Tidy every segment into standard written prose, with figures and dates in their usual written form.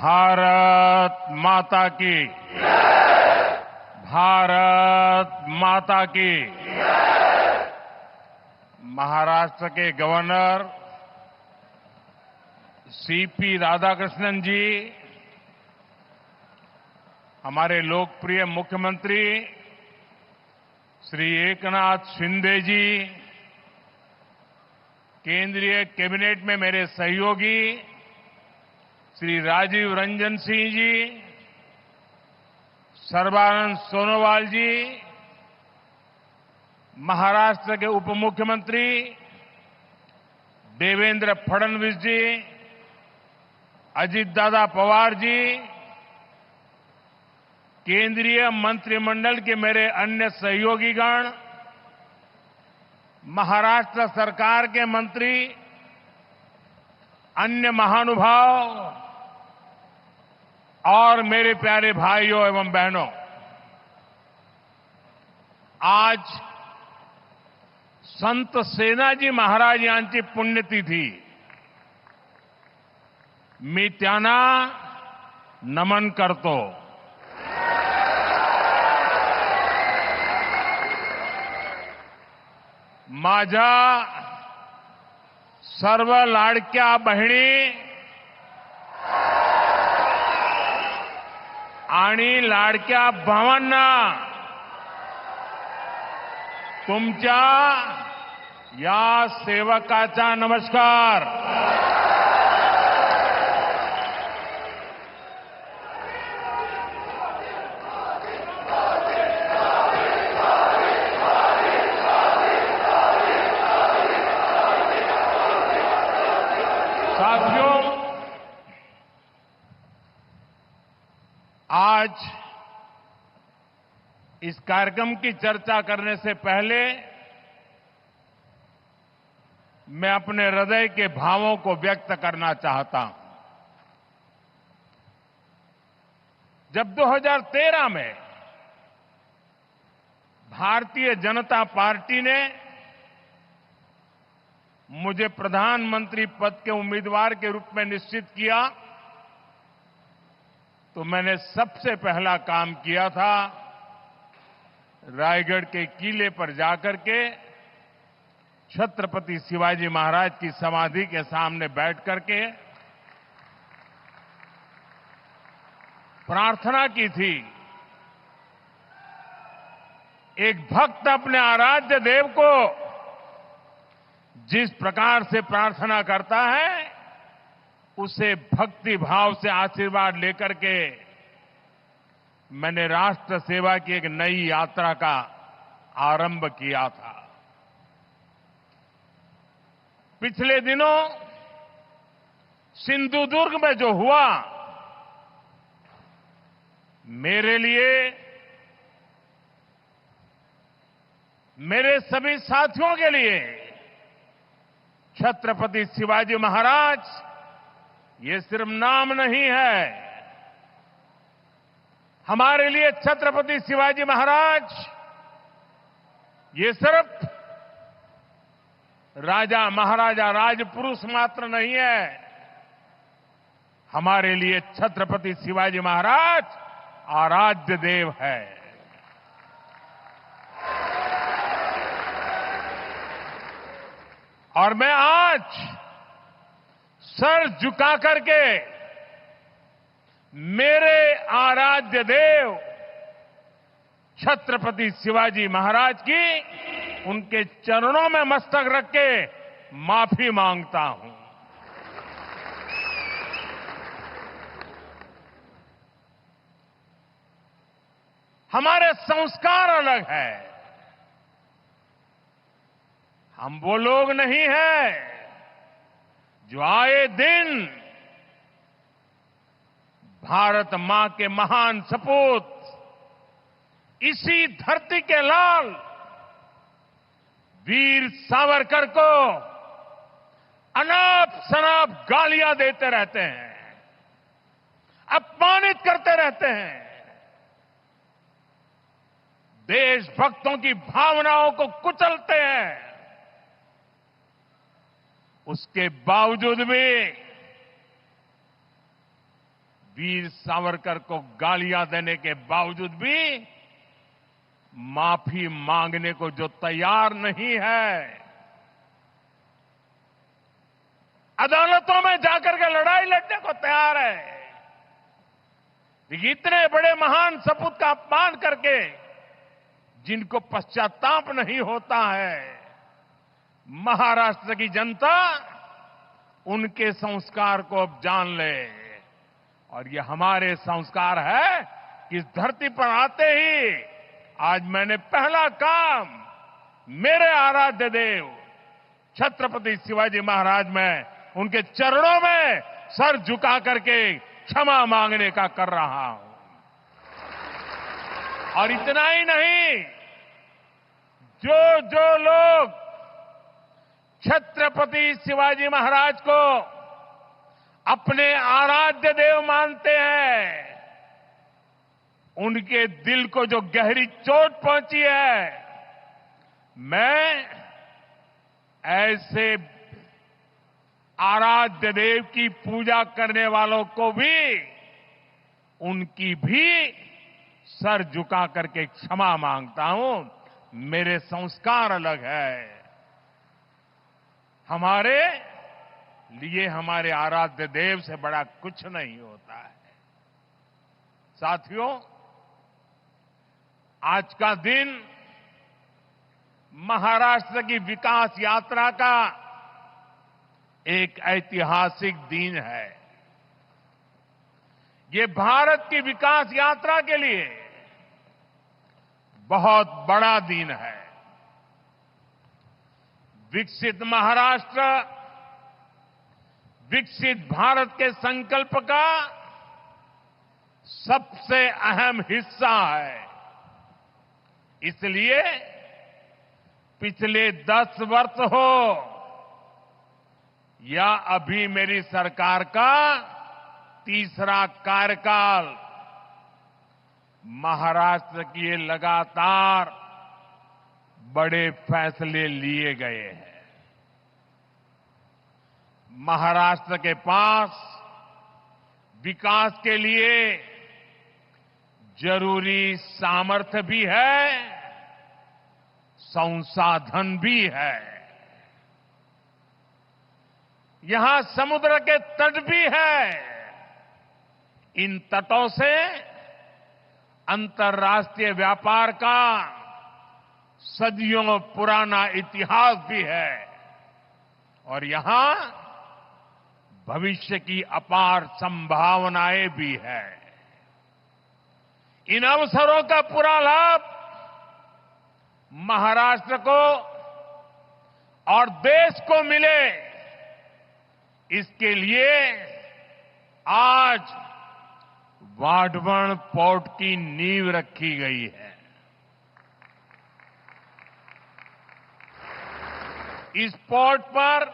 भारत माता की। भारत माता की। महाराष्ट्र के गवर्नर सीपी राधाकृष्णन जी, हमारे लोकप्रिय मुख्यमंत्री श्री एकनाथ शिंदे जी, केंद्रीय कैबिनेट में मेरे सहयोगी श्री राजीव रंजन सिंह जी, सर्बानंद सोनोवाल जी, महाराष्ट्र के उप मुख्यमंत्री देवेंद्र फडणवीस जी, अजित दादा पवार जी, केंद्रीय मंत्रिमंडल के मेरे अन्य सहयोगीगण, महाराष्ट्र सरकार के मंत्री, अन्य महानुभाव और मेरे प्यारे भाइयों एवं बहनों, आज संत सेनाजी महाराज यांची पुण्यतिथी। मी त्यांना नमन करतो। माझ्या सर्व लाडक्या बहिणी आणि लाडक्या भावांना तुमच्या या सेवकाचा नमस्कार। साथियों, आज इस कार्यक्रम की चर्चा करने से पहले मैं अपने हृदय के भावों को व्यक्त करना चाहता हूं। जब 2013 में भारतीय जनता पार्टी ने मुझे प्रधानमंत्री पद के उम्मीदवार के रूप में निश्चित किया, तो मैंने सबसे पहला काम किया था रायगढ़ के किले पर जाकर के छत्रपति शिवाजी महाराज की समाधि के सामने बैठ करके प्रार्थना की थी। एक भक्त अपने आराध्य देव को जिस प्रकार से प्रार्थना करता है, उसे भक्ति भाव से आशीर्वाद लेकर के मैंने राष्ट्र सेवा की एक नई यात्रा का आरंभ किया था। पिछले दिनों सिंधुदुर्ग में जो हुआ, मेरे लिए, मेरे सभी साथियों के लिए छत्रपति शिवाजी महाराज ये सिर्फ नाम नहीं है। हमारे लिए छत्रपति शिवाजी महाराज ये सिर्फ राजा महाराजा राजपुरुष मात्र नहीं है। हमारे लिए छत्रपति शिवाजी महाराज आराध्य देव है। और मैं आज सर झुका करके मेरे आराध्य देव छत्रपति शिवाजी महाराज की उनके चरणों में मस्तक रख के माफी मांगता हूं। हमारे संस्कार अलग है। हम वो लोग नहीं हैं जो आए दिन भारत मां के महान सपूत, इसी धरती के लाल वीर सावरकर को अनाप शनाप गालियां देते रहते हैं, अपमानित करते रहते हैं, देशभक्तों की भावनाओं को कुचलते हैं। उसके बावजूद भी वीर सावरकर को गालियां देने के बावजूद भी माफी मांगने को जो तैयार नहीं है, अदालतों में जाकर के लड़ाई लड़ने को तैयार है, इतने बड़े महान सपूत का अपमान करके जिनको पश्चाताप नहीं होता है, महाराष्ट्र की जनता उनके संस्कार को अब जान ले। और ये हमारे संस्कार है कि इस धरती पर आते ही आज मैंने पहला काम मेरे आराध्य देव छत्रपति शिवाजी महाराज में उनके चरणों में सर झुका करके क्षमा मांगने का कर रहा हूं। और इतना ही नहीं, जो लोग छत्रपति शिवाजी महाराज को अपने आराध्य देव मानते हैं, उनके दिल को जो गहरी चोट पहुंची है, मैं ऐसे आराध्य देव की पूजा करने वालों को भी, उनकी भी सर झुका करके क्षमा मांगता हूं। मेरे संस्कार अलग है। हमारे लिए हमारे आराध्य देव से बड़ा कुछ नहीं होता है। साथियों, आज का दिन महाराष्ट्र की विकास यात्रा का एक ऐतिहासिक दिन है। ये भारत की विकास यात्रा के लिए बहुत बड़ा दिन है। विकसित महाराष्ट्र, विकसित भारत के संकल्प का सबसे अहम हिस्सा है। इसलिए पिछले 10 वर्ष हो या अभी मेरी सरकार का तीसरा कार्यकाल, महाराष्ट्र की ये लगातार बड़े फैसले लिए गए हैं। महाराष्ट्र के पास विकास के लिए जरूरी सामर्थ्य भी है, संसाधन भी है। यहां समुद्र के तट भी है। इन तटों से अंतर्राष्ट्रीय व्यापार का सदियों पुराना इतिहास भी है और यहां भविष्य की अपार संभावनाएं भी है। इन अवसरों का पूरा लाभ महाराष्ट्र को और देश को मिले, इसके लिए आज वाढवण पोर्ट की नींव रखी गई है। इस पोर्ट पर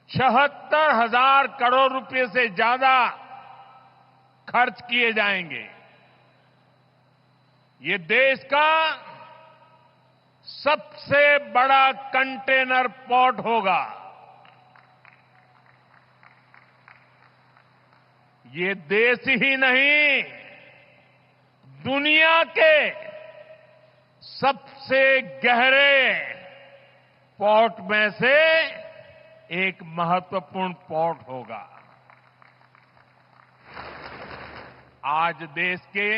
76,000 करोड़ रुपए से ज्यादा खर्च किए जाएंगे। ये देश का सबसे बड़ा कंटेनर पोर्ट होगा। ये देश ही नहीं, दुनिया के सबसे गहरे पोर्ट में से एक महत्वपूर्ण पोर्ट होगा। आज देश के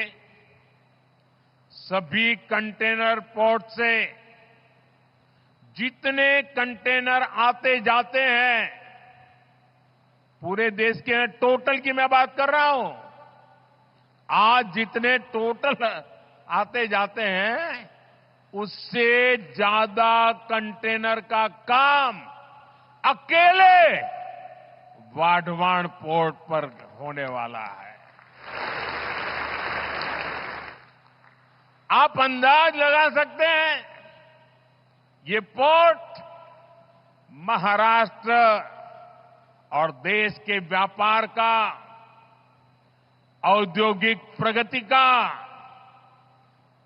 सभी कंटेनर पोर्ट से जितने कंटेनर आते जाते हैं, पूरे देश के टोटल की मैं बात कर रहा हूं, आज जितने टोटल आते जाते हैं उससे ज्यादा कंटेनर का काम अकेले वाढवण पोर्ट पर होने वाला है। आप अंदाज लगा सकते हैं, ये पोर्ट महाराष्ट्र और देश के व्यापार का, औद्योगिक प्रगति का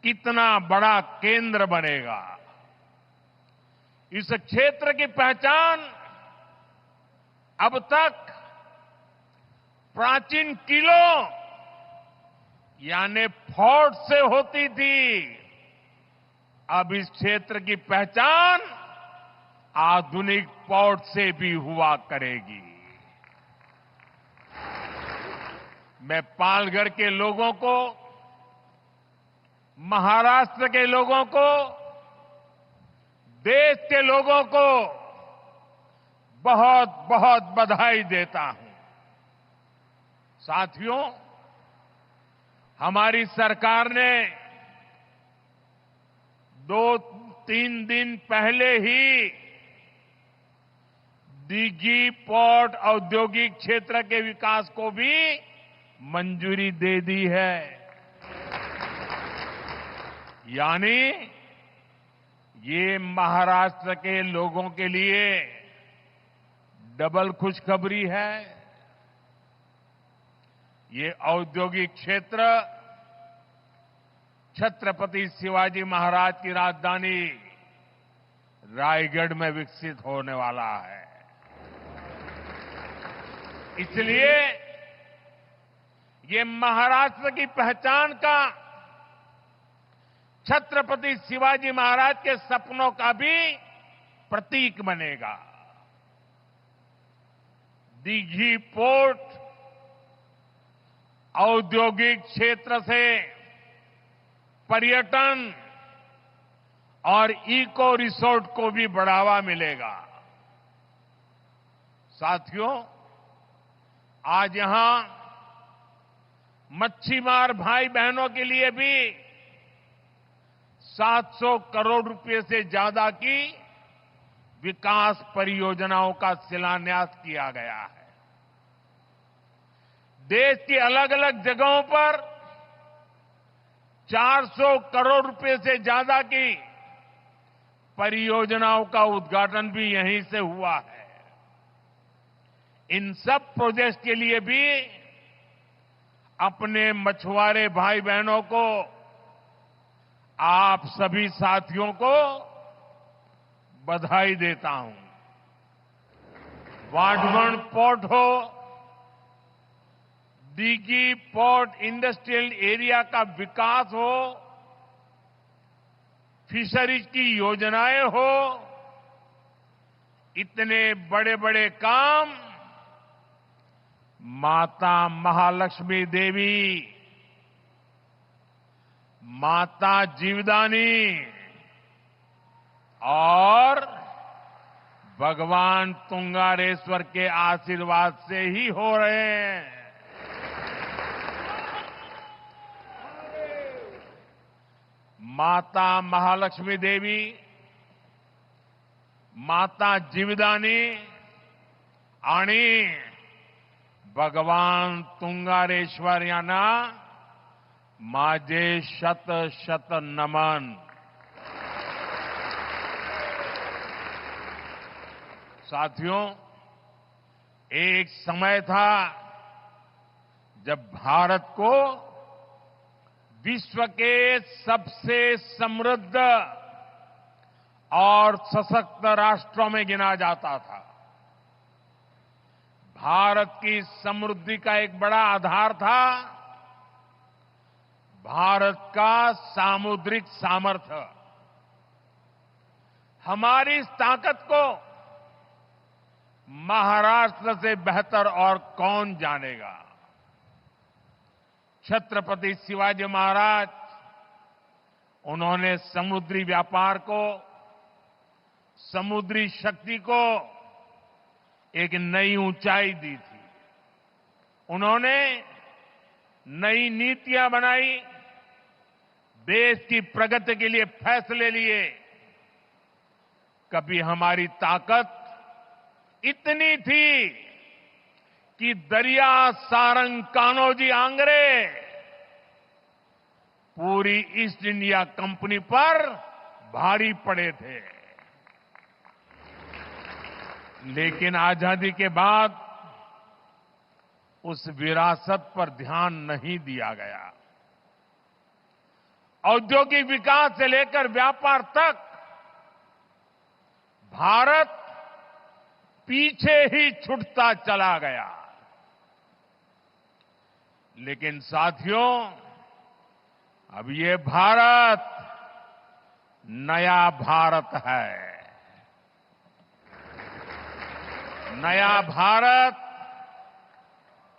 कितना बड़ा केंद्र बनेगा। इस क्षेत्र की पहचान अब तक प्राचीन किलों यानी फोर्ट से होती थी। अब इस क्षेत्र की पहचान आधुनिक पोर्ट से भी हुआ करेगी। मैं पालघर के लोगों को, महाराष्ट्र के लोगों को, देश के लोगों को बहुत बहुत बधाई देता हूं। साथियों, हमारी सरकार ने 2-3 दिन पहले ही दिघी पोर्ट औद्योगिक क्षेत्र के विकास को भी मंजूरी दे दी है। यानी ये महाराष्ट्र के लोगों के लिए डबल खुशखबरी है। ये औद्योगिक क्षेत्र छत्रपति शिवाजी महाराज की राजधानी रायगढ़ में विकसित होने वाला है। इसलिए ये महाराष्ट्र की पहचान का, छत्रपति शिवाजी महाराज के सपनों का भी प्रतीक बनेगा। दिघी पोर्ट औद्योगिक क्षेत्र से पर्यटन और इको रिसोर्ट को भी बढ़ावा मिलेगा। साथियों, आज यहां मच्छीमार भाई बहनों के लिए भी 700 करोड़ रुपए से ज्यादा की विकास परियोजनाओं का शिलान्यास किया गया है। देश की अलग अलग जगहों पर 400 करोड़ रुपए से ज्यादा की परियोजनाओं का उद्घाटन भी यहीं से हुआ है। इन सब प्रोजेक्ट के लिए भी अपने मछुआरे भाई बहनों को, आप सभी साथियों को बधाई देता हूं। वाटगढ़ पोर्ट हो, दिघी पोर्ट इंडस्ट्रियल एरिया का विकास हो, फिशरीज की योजनाएं हो, इतने बड़े बड़े काम माता महालक्ष्मी देवी, माता जीवदानी और भगवान तुंगारेश्वर के आशीर्वाद से ही हो रहे हैं। माता महालक्ष्मी देवी, माता जीवदानी आणि भगवान तुंगारेश्वर यांना माझे शत शत नमन। साथियों, एक समय था जब भारत को विश्व के सबसे समृद्ध और सशक्त राष्ट्रों में गिना जाता था। भारत की समृद्धि का एक बड़ा आधार था भारत का सामुद्रिक सामर्थ्य। हमारी इस ताकत को महाराष्ट्र से बेहतर और कौन जानेगा। छत्रपति शिवाजी महाराज, उन्होंने समुद्री व्यापार को, समुद्री शक्ति को एक नई ऊंचाई दी थी। उन्होंने नई नीतियां बनाई, देश की प्रगति के लिए फैसले लिए। कभी हमारी ताकत इतनी थी कि दरिया सारंग कान्होजी आंग्रे पूरी ईस्ट इंडिया कंपनी पर भारी पड़े थे। लेकिन आजादी के बाद उस विरासत पर ध्यान नहीं दिया गया। औद्योगिक विकास से लेकर व्यापार तक भारत पीछे ही छूटता चला गया। लेकिन साथियों, अब ये भारत नया भारत है। नया भारत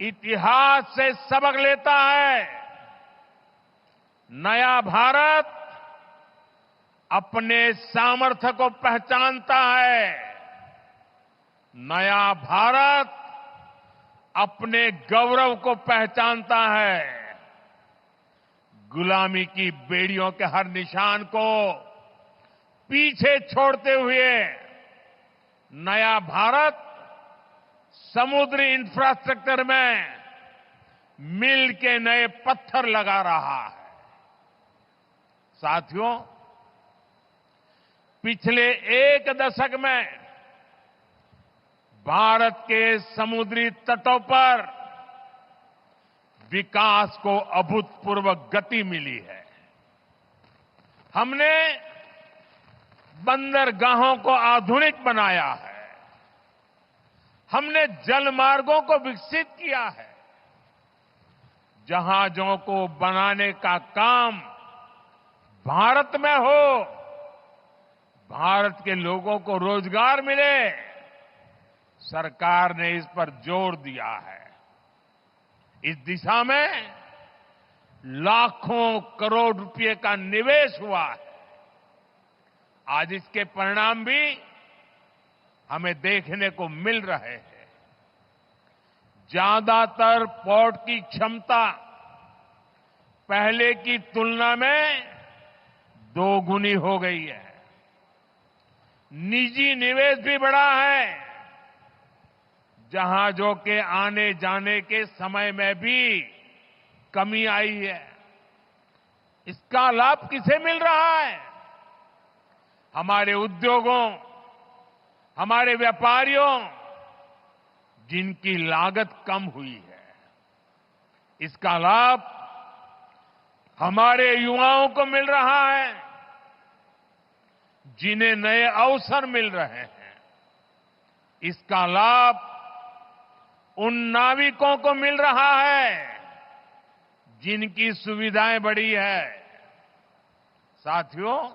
इतिहास से सबक लेता है। नया भारत अपने सामर्थ्य को पहचानता है। नया भारत अपने गौरव को पहचानता है। गुलामी की बेड़ियों के हर निशान को पीछे छोड़ते हुए नया भारत समुद्री इंफ्रास्ट्रक्चर में मिल के नए पत्थर लगा रहा है। साथियों, पिछले एक दशक में भारत के समुद्री तटों पर विकास को अभूतपूर्व गति मिली है। हमने बंदरगाहों को आधुनिक बनाया है। हमने जल मार्गों को विकसित किया है। जहाजों को बनाने का काम भारत में हो, भारत के लोगों को रोजगार मिले, सरकार ने इस पर जोर दिया है। इस दिशा में लाखों करोड़ रुपए का निवेश हुआ है। आज इसके परिणाम भी हमें देखने को मिल रहे हैं। ज्यादातर पोर्ट की क्षमता पहले की तुलना में दोगुनी हो गई है। निजी निवेश भी बढ़ा है। जहाजों के आने जाने के समय में भी कमी आई है। इसका लाभ किसे मिल रहा है? हमारे उद्योगों, हमारे व्यापारियों, जिनकी लागत कम हुई है। इसका लाभ हमारे युवाओं को मिल रहा है, जिन्हें नए अवसर मिल रहे हैं। इसका लाभ उन नाविकों को मिल रहा है जिनकी सुविधाएं बढ़ी है। साथियों,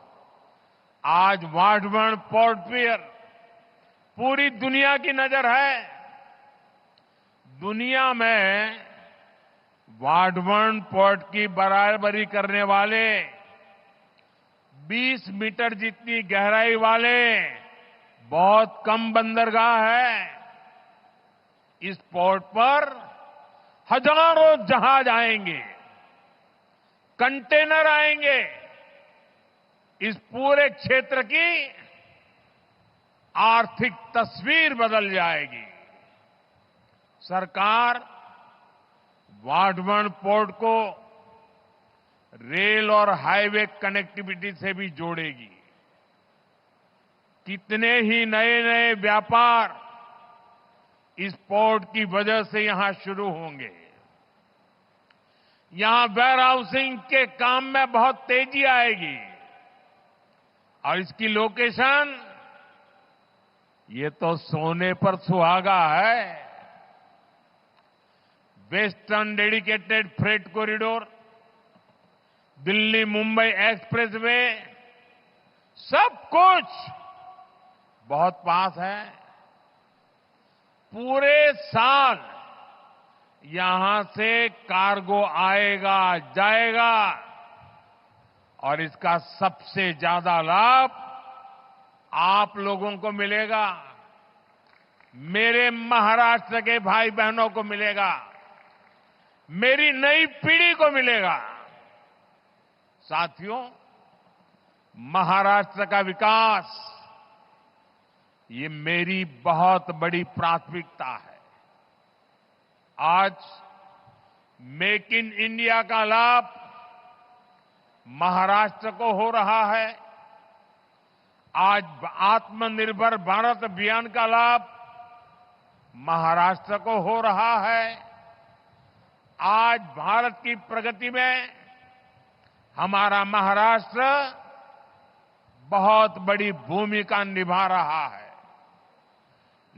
आज वाटवर्ण पोर्ट पर पूरी दुनिया की नजर है। दुनिया में वाटवर्ण पोर्ट की बराबरी करने वाले 20 मीटर जितनी गहराई वाले बहुत कम बंदरगाह है। इस पोर्ट पर हजारों जहाज आएंगे, कंटेनर आएंगे। इस पूरे क्षेत्र की आर्थिक तस्वीर बदल जाएगी। सरकार वाटवर्ण पोर्ट को रेल और हाईवे कनेक्टिविटी से भी जोड़ेगी। कितने ही नए नए व्यापार इस पोर्ट की वजह से यहां शुरू होंगे। यहां वेयर हाउसिंग के काम में बहुत तेजी आएगी। और इसकी लोकेशन, ये तो सोने पर सुहागा है। Western dedicated freight corridor, Delhi Mumbai expressway, सब कुछ बहुत पास है। पूरे साल यहां से कार्गो आएगा जाएगा और इसका सबसे ज्यादा लाभ आप लोगों को मिलेगा, मेरे महाराष्ट्र के भाई बहनों को मिलेगा, मेरी नई पीढ़ी को मिलेगा। साथियों, महाराष्ट्र का विकास ये मेरी बहुत बड़ी प्राथमिकता है। आज मेक इन इंडिया का लाभ महाराष्ट्र को हो रहा है। आज आत्मनिर्भर भारत अभियान का लाभ महाराष्ट्र को हो रहा है। आज भारत की प्रगति में हमारा महाराष्ट्र बहुत बड़ी भूमिका निभा रहा है।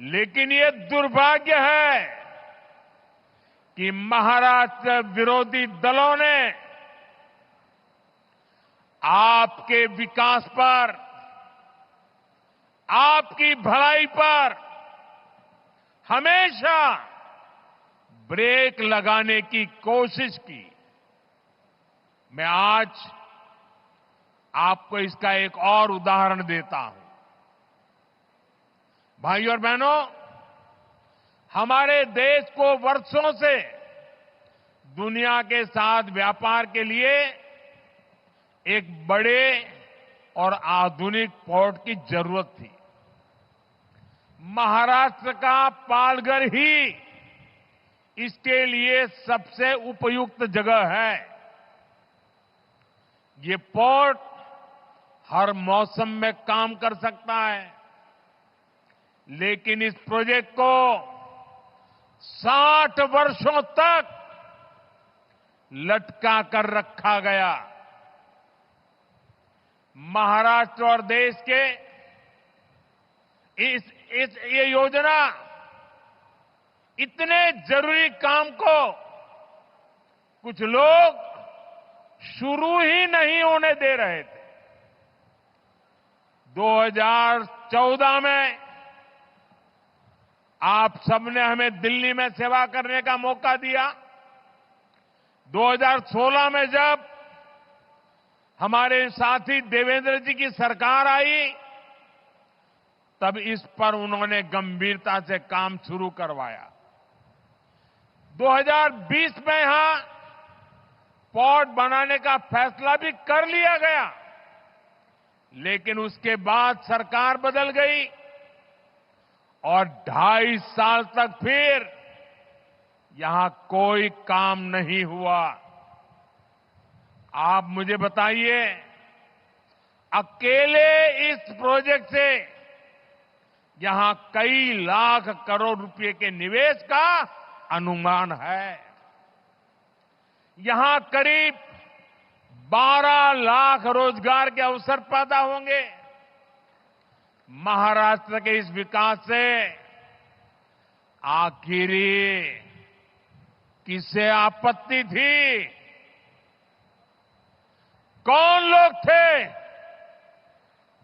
लेकिन ये दुर्भाग्य है कि महाराष्ट्र विरोधी दलों ने आपके विकास पर, आपकी भलाई पर हमेशा ब्रेक लगाने की कोशिश की। मैं आज आपको इसका एक और उदाहरण देता हूं। भाइयों और बहनों, हमारे देश को वर्षों से दुनिया के साथ व्यापार के लिए एक बड़े और आधुनिक पोर्ट की जरूरत थी। महाराष्ट्र का पालघर ही इसके लिए सबसे उपयुक्त जगह है। ये पोर्ट हर मौसम में काम कर सकता है, लेकिन इस प्रोजेक्ट को 60 वर्षों तक लटका कर रखा गया। महाराष्ट्र और देश के ये योजना इतने जरूरी काम को कुछ लोग शुरू ही नहीं होने दे रहे थे। 2014 में आप सबने हमें दिल्ली में सेवा करने का मौका दिया। 2016 में जब हमारे साथी देवेंद्र जी की सरकार आई, तब इस पर उन्होंने गंभीरता से काम शुरू करवाया। 2020 में यहां पोर्ट बनाने का फैसला भी कर लिया गया, लेकिन उसके बाद सरकार बदल गई और 2.5 साल तक फिर यहां कोई काम नहीं हुआ। आप मुझे बताइए, अकेले इस प्रोजेक्ट से यहां कई लाख करोड़ रुपए के निवेश का अनुमान है। यहां करीब 12 लाख रोजगार के अवसर पैदा होंगे। महाराष्ट्र के इस विकास से आखिरी किसे आपत्ति थी? कौन लोग थे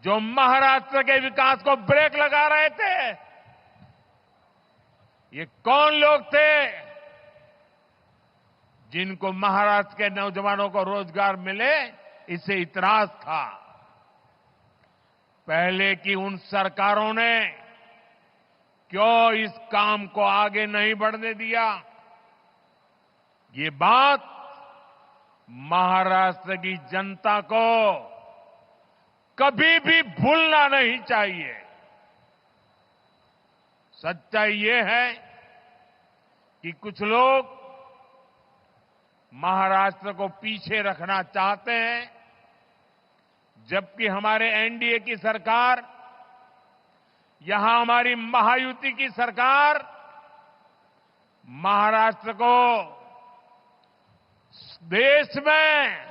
जो महाराष्ट्र के विकास को ब्रेक लगा रहे थे? ये कौन लोग थे जिनको महाराष्ट्र के नौजवानों को रोजगार मिले इससे इतराज था? पहले की उन सरकारों ने क्यों इस काम को आगे नहीं बढ़ने दिया? ये बात महाराष्ट्र की जनता को कभी भी भूलना नहीं चाहिए। सच्चाई ये है कि कुछ लोग महाराष्ट्र को पीछे रखना चाहते हैं, जबकि हमारे एनडीए की सरकार, यहां हमारी महायुति की सरकार महाराष्ट्र को देश में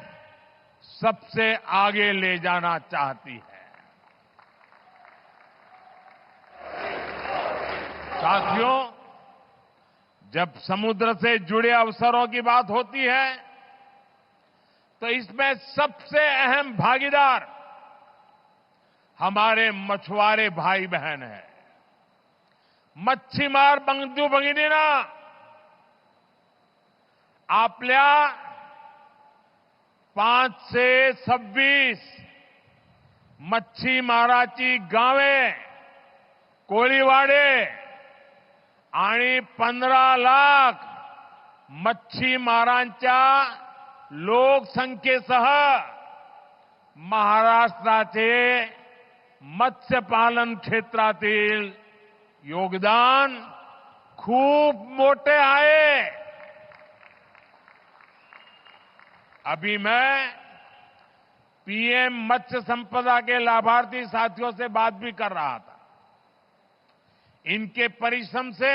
सबसे आगे ले जाना चाहती है। साथियों, जब समुद्र से जुड़े अवसरों की बात होती है तो इसमें सबसे अहम भागीदार हमारे मछुआरे भाई बहन हैं। मच्छीमार बंधू भगिनींना, आपल्या 5 से 26 मच्छीमाराची गावे, कोळीवाडे आणि 15 लाख मच्छीमारांच्या लोकसंख्येसह महाराष्ट्राचे मत्स्यपालन क्षेत्रातील योगदान खूप मोठे आहे। अभी मैं पीएम मत्स्य संपदा के लाभार्थी साथियों से बात भी कर रहा था। इनके परिश्रम से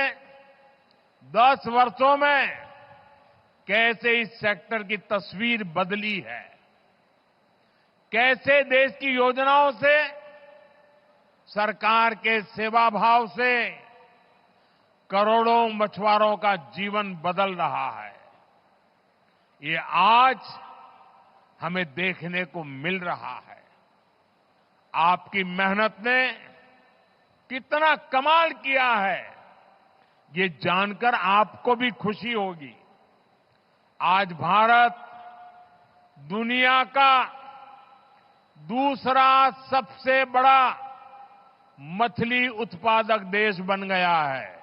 10 वर्षों में कैसे इस सेक्टर की तस्वीर बदली है, कैसे देश की योजनाओं से, सरकार के सेवा भाव से करोड़ों मछुआरों का जीवन बदल रहा है। ये आज हमें देखने को मिल रहा है। आपकी मेहनत ने कितना कमाल किया है, ये जानकर आपको भी खुशी होगी। आज भारत दुनिया का दूसरा सबसे बड़ा मछली उत्पादक देश बन गया है।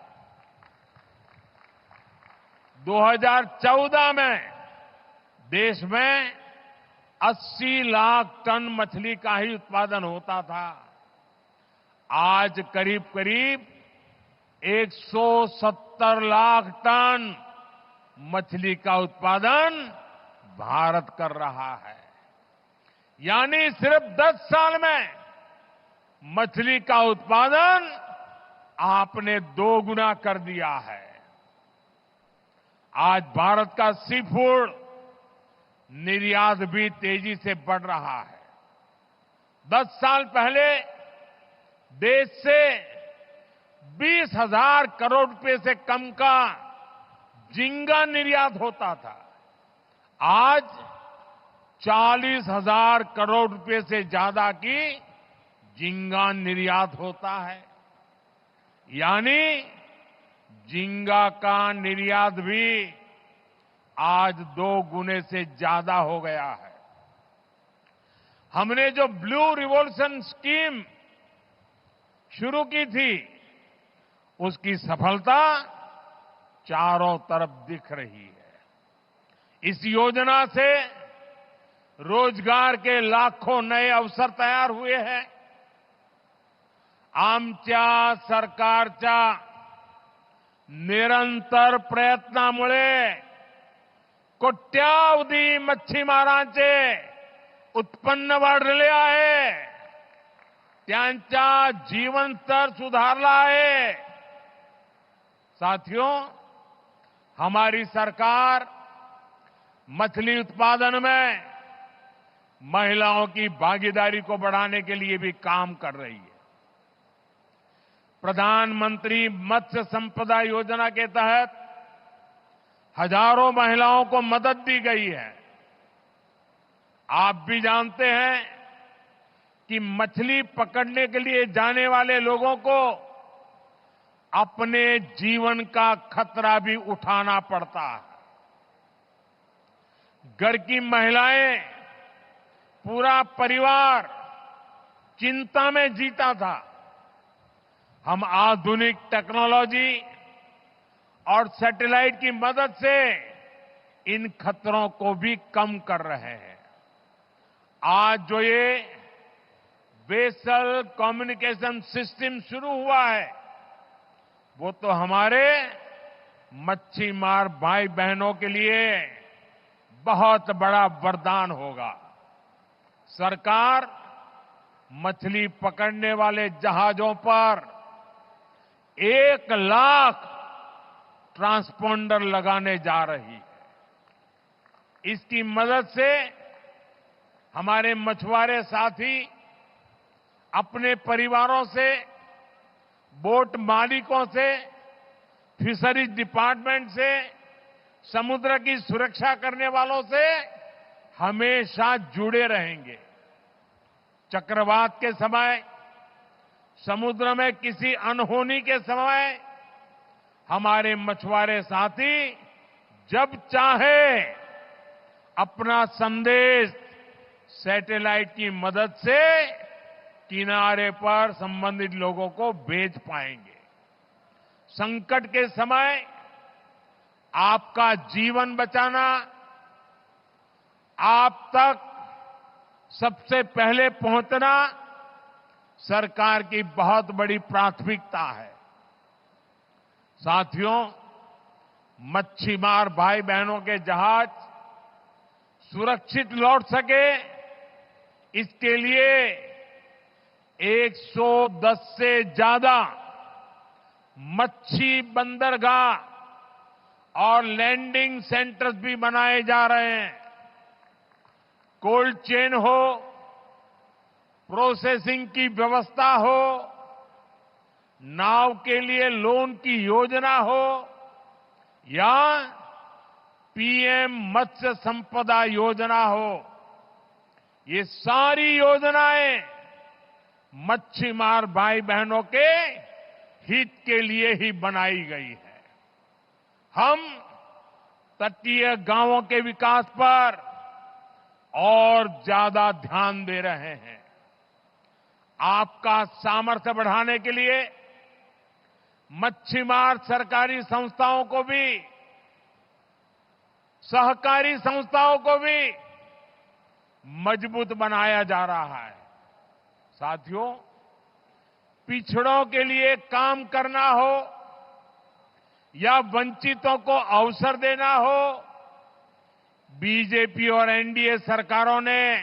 2014 में देश में 80 लाख टन मछली का ही उत्पादन होता था। आज करीब करीब 170 लाख टन मछली का उत्पादन भारत कर रहा है। यानी सिर्फ 10 साल में मछली का उत्पादन आपने 2 गुना कर दिया है। आज भारत का सी फूड निर्यात भी तेजी से बढ़ रहा है। 10 साल पहले देश से 20,000 करोड़ रुपए से कम का झींगा निर्यात होता था। आज 40,000 करोड़ रुपए से ज्यादा की झींगा निर्यात होता है। यानी झींगा का निर्यात भी आज 2 गुने से ज्यादा हो गया है। हमने जो ब्लू रिवॉल्यूशन स्कीम शुरू की थी, उसकी सफलता चारों तरफ दिख रही है। इस योजना से रोजगार के लाखों नए अवसर तैयार हुए हैं। आमच्या सरकारच्या निरंतर प्रयत्नामुळे कोट्यावधी मच्छीमारांचे उत्पन्न वाढले आहे, त्यांचा जीवन स्तर सुधारला आहे। साथियों, हमारी सरकार मछली उत्पादन में महिलाओं की भागीदारी को बढ़ाने के लिए भी काम कर रही है। प्रधानमंत्री मत्स्य संपदा योजना के तहत हजारों महिलाओं को मदद दी गई है। आप भी जानते हैं कि मछली पकड़ने के लिए जाने वाले लोगों को अपने जीवन का खतरा भी उठाना पड़ता है। घर की महिलाएं, पूरा परिवार चिंता में जीता था। हम आधुनिक टेक्नोलॉजी और सैटेलाइट की मदद से इन खतरों को भी कम कर रहे हैं। आज जो ये वेसल कम्युनिकेशन सिस्टम शुरू हुआ है, वो तो हमारे मच्छी मार भाई बहनों के लिए बहुत बड़ा वरदान होगा। सरकार मछली पकड़ने वाले जहाजों पर 1 लाख ट्रांसपोंडर लगाने जा रही है। इसकी मदद से हमारे मछुआरे साथी अपने परिवारों से, बोट मालिकों से, फिशरीज डिपार्टमेंट से, समुद्र की सुरक्षा करने वालों से हमेशा जुड़े रहेंगे। चक्रवात के समय, समुद्र में किसी अनहोनी के समय हमारे मछुआरे साथी जब चाहे अपना संदेश सैटेलाइट की मदद से किनारे पर संबंधित लोगों को भेज पाएंगे। संकट के समय आपका जीवन बचाना आप तक सबसे पहले पहुंचना सरकार की बहुत बड़ी प्राथमिकता है। साथियों, मच्छीमार भाई बहनों के जहाज सुरक्षित लौट सके, इसके लिए 110 से ज्यादा मच्छी बंदरगाह और लैंडिंग सेंटर्स भी बनाए जा रहे हैं। कोल्ड चेन हो, प्रोसेसिंग की व्यवस्था हो, नाव के लिए लोन की योजना हो या पीएम मत्स्य संपदा योजना हो, ये सारी योजनाएं मच्छीमार भाई बहनों के हित के लिए ही बनाई गई है। हम तटीय गांवों के विकास पर और ज्यादा ध्यान दे रहे हैं। आपका सामर्थ्य बढ़ाने के लिए मच्छीमार सरकारी संस्थाओं को भी, सहकारी संस्थाओं को भी मजबूत बनाया जा रहा है। साथियों, पिछड़ों के लिए काम करना हो या वंचितों को अवसर देना हो, बीजेपी और एनडीए सरकारों ने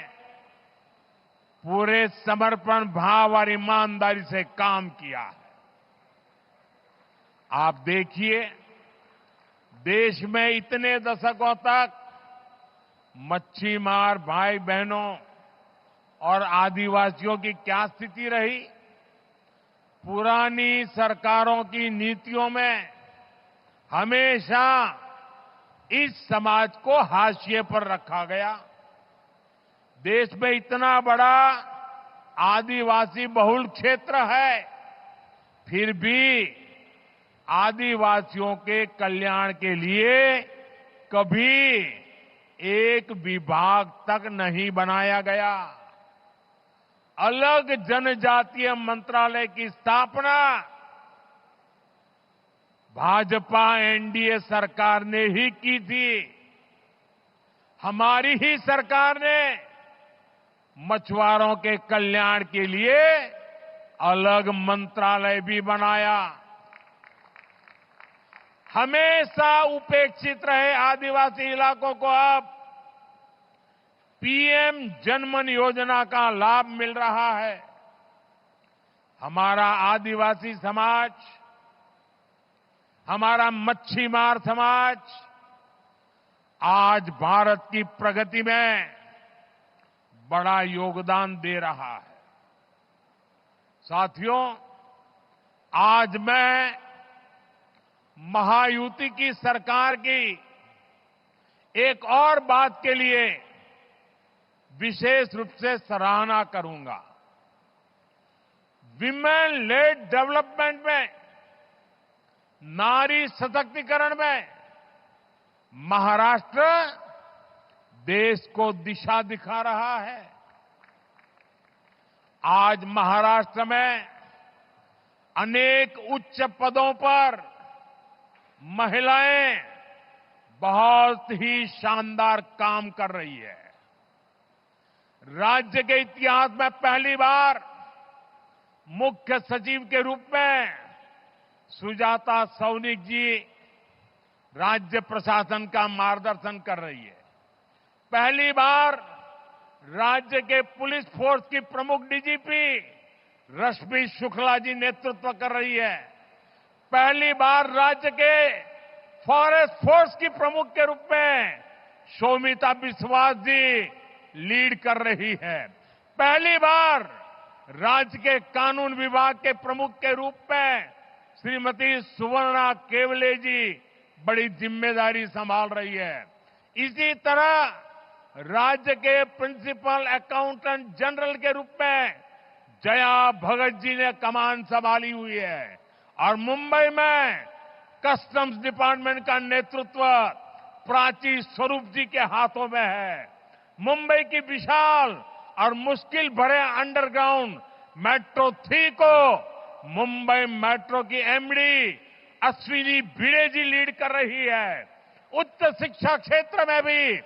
पूरे समर्पण भाव और ईमानदारी से काम किया है। आप देखिए, देश में इतने दशकों तक मच्छीमार भाई बहनों और आदिवासियों की क्या स्थिति रही। पुरानी सरकारों की नीतियों में हमेशा इस समाज को हाशिए पर रखा गया। देश में इतना बड़ा आदिवासी बहुल क्षेत्र है, फिर भी आदिवासियों के कल्याण के लिए कभी एक विभाग तक नहीं बनाया गया। अलग जनजातीय मंत्रालय की स्थापना भाजपा एनडीए सरकार ने ही की थी। हमारी ही सरकार ने मछुआरों के कल्याण के लिए अलग मंत्रालय भी बनाया। हमेशा उपेक्षित रहे आदिवासी इलाकों को अब पीएम जनमन योजना का लाभ मिल रहा है। हमारा आदिवासी समाज, हमारा मच्छीमार समाज आज भारत की प्रगति में बड़ा योगदान दे रहा है। साथियों, आज मैं महायुति की सरकार की एक और बात के लिए विशेष रूप से सराहना करूंगा। विमेन लेड डेवलपमेंट में, नारी सशक्तिकरण में महाराष्ट्र देश को दिशा दिखा रहा है। आज महाराष्ट्र में अनेक उच्च पदों पर महिलाएं बहुत ही शानदार काम कर रही है। राज्य के इतिहास में पहली बार मुख्य सचिव के रूप में सुजाता सौनिक जी राज्य प्रशासन का मार्गदर्शन कर रही है। पहली बार राज्य के पुलिस फोर्स की प्रमुख डीजीपी रश्मि शुक्ला जी नेतृत्व कर रही है। पहली बार राज्य के फॉरेस्ट फोर्स की प्रमुख के रूप में शोमिता बिस्वास जी लीड कर रही है। पहली बार राज्य के कानून विभाग के प्रमुख के रूप में श्रीमती सुवर्णा केवले जी बड़ी जिम्मेदारी संभाल रही है। इसी तरह राज्य के प्रिंसिपल अकाउंटेंट जनरल के रूप में जया भगत जी ने कमान संभाली हुई है और मुंबई में कस्टम्स डिपार्टमेंट का नेतृत्व प्राची स्वरूप जी के हाथों में है। मुंबई की विशाल और मुश्किल भरे अंडरग्राउंड मेट्रो 3 को मुंबई मेट्रो की एमडी अश्विनी भिड़े जी लीड कर रही है। उच्च शिक्षा क्षेत्र में भी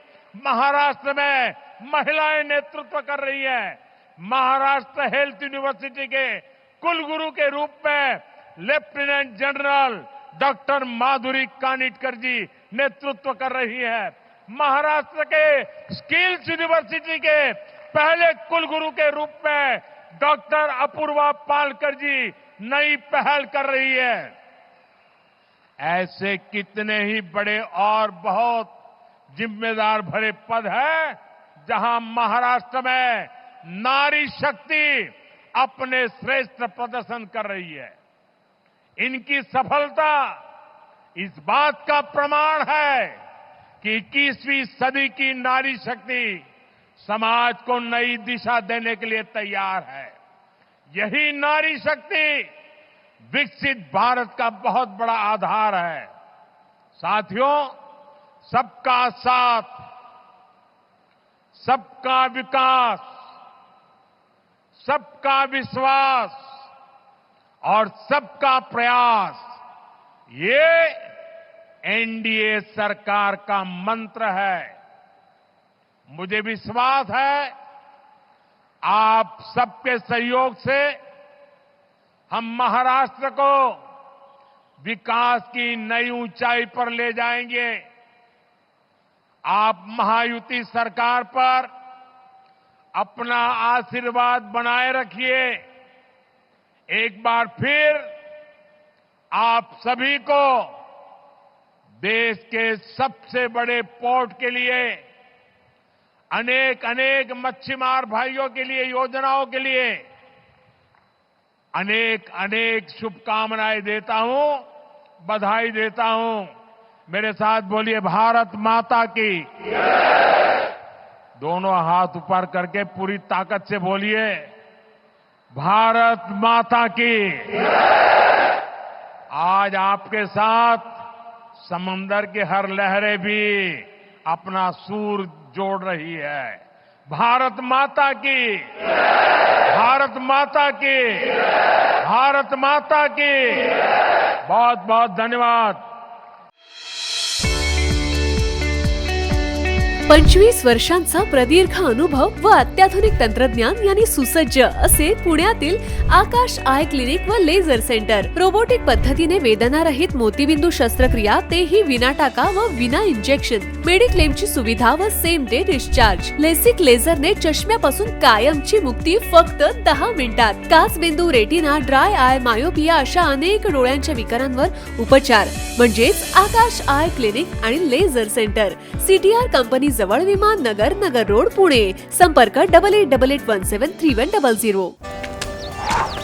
महाराष्ट्र में महिलाएं नेतृत्व कर रही हैं। महाराष्ट्र हेल्थ यूनिवर्सिटी के कुलगुरु के रूप में लेफ्टिनेंट जनरल डॉक्टर माधुरी कानिटकर जी नेतृत्व कर रही है। महाराष्ट्र के स्किल्स यूनिवर्सिटी के पहले कुलगुरु के रूप में डॉक्टर अपूर्वा पालकर जी नई पहल कर रही है। ऐसे कितने ही बड़े और बहुत जिम्मेदार भरे पद हैं जहां महाराष्ट्र में नारी शक्ति अपने श्रेष्ठ प्रदर्शन कर रही है। इनकी सफलता इस बात का प्रमाण है कि 21वीं सदी की नारी शक्ति समाज को नई दिशा देने के लिए तैयार है। यही नारी शक्ति विकसित भारत का बहुत बड़ा आधार है। साथियों, सबका साथ, सबका विकास, सबका विश्वास और सबका प्रयास, ये एनडीए सरकार का मंत्र है। मुझे विश्वास है आप सबके सहयोग से हम महाराष्ट्र को विकास की नई ऊंचाई पर ले जाएंगे। आप महायुति सरकार पर अपना आशीर्वाद बनाए रखिए। एक बार फिर आप सभी को देश के सबसे बड़े पोर्ट के लिए, अनेक अनेक मच्छीमार भाइयों के लिए, योजनाओं के लिए अनेक अनेक शुभकामनाएं देता हूं, बधाई देता हूं। मेरे साथ बोलिए, भारत माता की। दोनों हाथ ऊपर करके पूरी ताकत से बोलिए, भारत माता की। आज आपके साथ समंदर की हर लहरें भी अपना सूर जोड़ रही है। भारत माता की, भारत माता की, भारत माता की। बहुत बहुत धन्यवाद। 25 वर्षांचा प्रदीर्घ अनुभव व अत्याधुनिक तंत्रज्ञान यांनी सुसज्ज असे पुण्यातील आकाश आय क्लिनिक व लेझर सेंटर। रोबोटिक पद्धतीने वेदनारहित मोतीबिंदू शस्त्रक्रिया, तेही विना टाका व विना इंजेक्शन। मेडिक्लेमची सुविधा व सेम डे डिस्चार्ज। लेसिक लेझरने चष्म्यापासून कायमची मुक्ती फक्त 10 मिनिटात। काचबिंदू, रेटिना, ड्राय आय, मायोपिया अशा अनेक डोळ्यांच्या विकारांवर उपचार म्हणजेच आकाश आय क्लिनिक आणि लेझर सेंटर। सीटीआर कंपनी जवळ, विमान नगर, नगर रोड, पुणे। संपर्क 8888173100।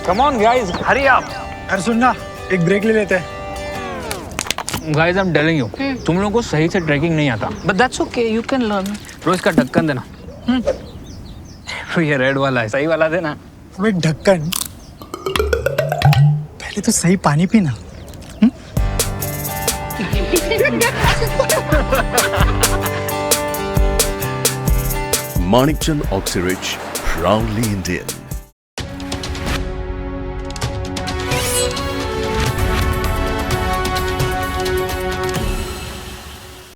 Come on guys, hurry up. अरे सुन ना, एक ब्रेक ले लेते हैं। Guys, I'm telling you, तुम लोगों को सही से ट्रैकिंग नहीं आता। But that's okay, you can learn. रोज का ढक्कन देना। ये रेड वाला है, सही वाला देना। अबे ढक्कन, पहले तो सही पानी पीना। Manikchand Oxyrich, proudly Indian.